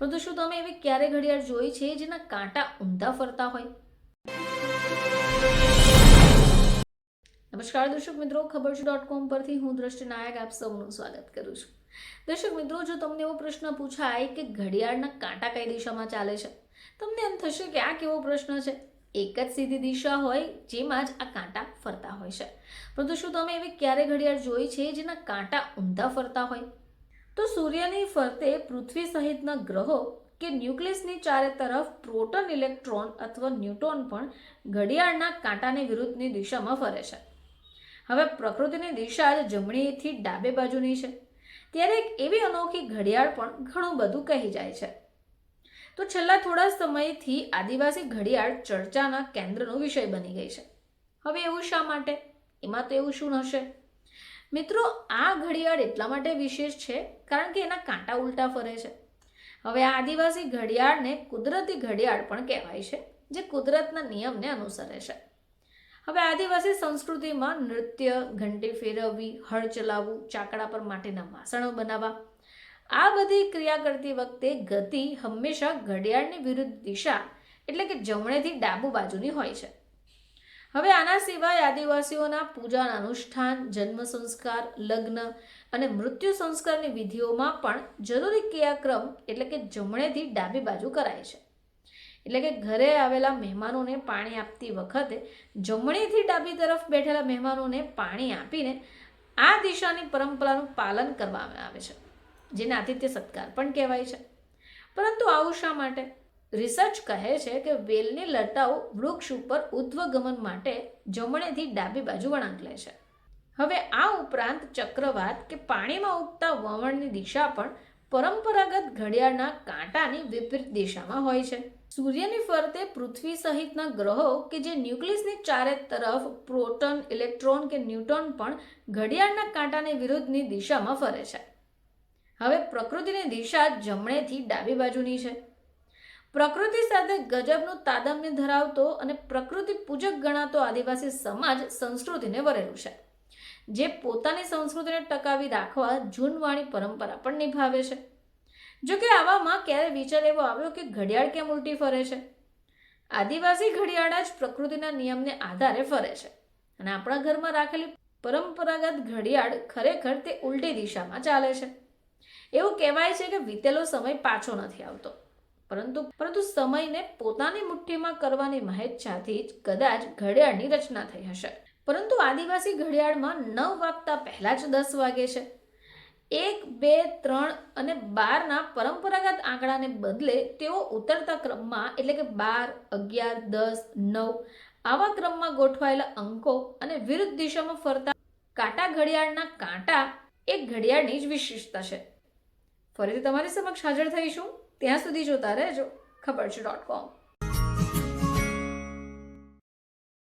પરંતુ શું તમે એવી ક્યારે ઘડિયાળ જોઈ છે જેના કાંટા ઊંધા ફરતા હોય? નમસ્કાર દર્શક મિત્રો, ખબર છે .com પરથી હું દ્રષ્ટિ નાયક આપ સૌનું સ્વાગત કરું છું. દર્શક મિત્રો, જો તમને એવો પ્રશ્ન પૂછાય કે ઘડિયાળના કાંટા કઈ દિશામાં ચાલે છે, તમને એમ થશે કે આ કેવો પ્રશ્ન છે. એક જ સીધી દિશા હોય જેમાં જ આ કાંટા ફરતા હોય છે. પરંતુ શું તમે એવી ક્યારે ઘડિયાળ જોઈ છે જેના કાંટા ઊંધા ફરતા હોય? તો સૂર્યની ફરતે પૃથ્વી સહિતના ગ્રહો કે ન્યુક્લિયસની ચારે તરફ પ્રોટોન, ઇલેક્ટ્રોન અથવા ન્યુટ્રોન પણ ઘડિયાળના કાંટાની વિરુદ્ધની દિશામાં ફરે છે. હવે પ્રકૃતિની દિશા જ જમણીથી ડાબે બાજુની છે, ત્યારે એક એવી અનોખી ઘડિયાળ પણ ઘણું બધું કહી જાય છે. તો છેલ્લા થોડા સમયથી આદિવાસી ઘડિયાળ ચર્ચાના કેન્દ્રનો વિષય બની ગઈ છે. હવે એવું શા માટે? એમાં તો એવું શું હશે? મિત્રો, આ ઘડિયાળ એટલા માટે વિશેષ છે કારણ કે એના કાંટા ઉલટા ફરે છે. હવે આ આદિવાસી ઘડિયાળને કુદરતી ઘડિયાળ પણ કહેવાય છે, જે કુદરતના નિયમને અનુસરે છે. હવે આદિવાસી સંસ્કૃતિમાં નૃત્ય, ઘંટી ફેરવવી, હળ ચલાવવું, ચાકડા પર માટીના વાસણો બનાવવા, આ બધી ક્રિયા કરતી વખતે ગતિ હંમેશા ઘડિયાળની વિરુદ્ધ દિશા એટલે કે જમણેથી ડાબુ બાજુની હોય છે. હવે આના સિવાય આદિવાસીઓના પૂજાના અનુષ્ઠાન, જન્મ સંસ્કાર, લગ્ન અને મૃત્યુ સંસ્કારની વિધિઓમાં પણ જરૂરી ક્રિયાક્રમ એટલે કે જમણેથી ડાબી બાજુ કરાય છે. એટલે કે ઘરે આવેલા મહેમાનોને પાણી આપતી વખતે જમણીથી ડાબી તરફ બેઠેલા મહેમાનોને પાણી આપીને આ દિશાની પરંપરાનું પાલન કરવામાં આવે છે, જેને આતિથ્ય સત્કાર પણ કહેવાય છે. પરંતુ આવું શા માટે? રિસર્ચ કહે છે કે વેલની લટાઓ વૃક્ષ ઉપર ઉધ્વગમન માટે જમણેથી ડાબી બાજુ વળાંક લે છે. હવે આ ઉપરાંત ચક્રવાત કે પાણીમાં ઉગતા વમળની દિશા પણ પરંપરાગત ઘડિયાળના કાંટાની વિપરીત દિશામાં હોય છે. સૂર્યની ફરતે પૃથ્વી સહિતના ગ્રહો કે જે ન્યુક્લિયસની ચારે તરફ પ્રોટોન, ઇલેક્ટ્રોન કે ન્યુટ્રોન પણ ઘડિયાળના કાંટાની વિરુદ્ધની દિશામાં ફરે છે. હવે પ્રકૃતિની દિશા જમણેથી ડાબી બાજુની છે. પ્રકૃતિ સાથે ગજબનું તાદાત્મ્ય ધરાવતો અને પ્રકૃતિ પૂજક ગણાતો આદિવાસી સમાજ સંસ્કૃતિને વરેલું છે, જે પોતાની સંસ્કૃતિને ટકાવી રાખવા જૂનવાણી પરંપરા પણ નિભાવે છે. જો કે આવામાં ક્યારે વિચાર એવો આવ્યો કે ઘડિયાળ કેમ ઉલટી ફરે છે? આદિવાસી ઘડિયાળ જ પ્રકૃતિના નિયમને આધારે ફરે છે અને આપણા ઘરમાં રાખેલી પરંપરાગત ઘડિયાળ ખરેખર તે ઉલટી દિશામાં ચાલે છે. એવું કહેવાય છે કે વીતેલો સમય પાછો નથી આવતો, પરંતુ સમયને પોતાની મુઠ્ઠીમાં કરવાની મહેચ્છાથી જ કદાચ ઘડિયાળની રચના થઈ હશે. પરંતુ આદિવાસી ઘડિયાળમાં 9 વાગતા પહેલા જ 10 વાગે છે. 1, 2, 3 અને 12 ના પરંપરાગત આંકડાને બદલે તેઓ ઉતરતા ક્રમમાં એટલે કે 12, 11, 10, 9 આવા ક્રમમાં ગોઠવાયેલા અંકો અને વિરુદ્ધ દિશામાં ફરતા કાંટા ઘડિયાળના કાંટા એક ઘડિયાળની જ વિશેષતા છે. ફરીથી તમારી સમક્ષ હાજર થઈશું. ત્યાં સુધી જોતા રહેજો ખબર છે .com.